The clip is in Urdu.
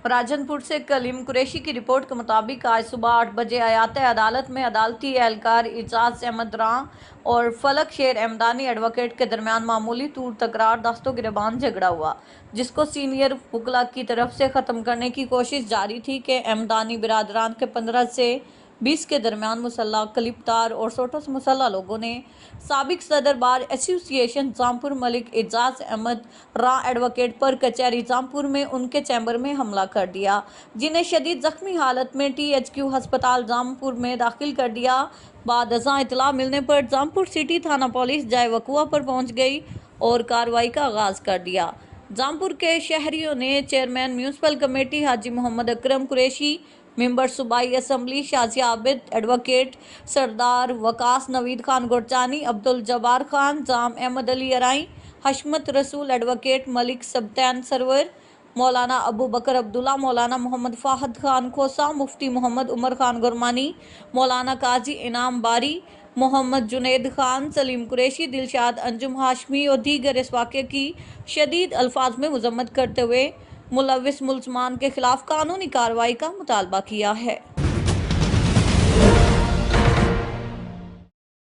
راجنپور سے کلیم قریشی کی رپورٹ کے مطابق آج صبح 8 بجے آیات عدالت میں عدالتی اہلکار اعجاز احمد راں اور فلک شیر احمدانی ایڈوکیٹ کے درمیان معمولی طور تکرار دستوں گریبان جھگڑا ہوا، جس کو سینئر وکلاء کی طرف سے ختم کرنے کی کوشش جاری تھی کہ احمدانی برادران کے 15 سے 20 کے درمیان مسلح کلپ دار اور سوٹوں سے مسلح لوگوں نے سابق صدر بار ایسوسی ایشن جامپور ملک اعجاز احمد راں ایڈوکیٹ پر کچہری جامپور میں ان کے چیمبر میں حملہ کر دیا، جنہیں شدید زخمی حالت میں ٹی ایچ کیو ہسپتال جامپور میں داخل کر دیا۔ بعد ازاں اطلاع ملنے پر جامپور سٹی تھانہ پولیس جائے وقوع پر پہنچ گئی اور کارروائی کا آغاز کر دیا۔ جامپور کے شہریوں نے چیئرمین میونسپل کمیٹی حاجی محمد اکرم قریشی، ممبر صوبائی اسمبلی شازیہ عابد، ایڈوکیٹ سردار وقاص نوید خان گورچانی، عبدالجبار خان، جام احمد علی ارائیں، حشمت رسول، ایڈوکیٹ ملک سبطین سرور، مولانا ابو بکر عبداللہ، مولانا محمد فہد خان کھوسہ، مفتی محمد عمر خان گرمانی، مولانا قاضی انعام باری، محمد جنید خان، سلیم قریشی، دلشاد انجم ہاشمی اور دیگر اس واقعے کی شدید الفاظ میں مذمت کرتے ہوئے ملوث ملزمان کے خلاف قانونی کارروائی کا مطالبہ کیا ہے۔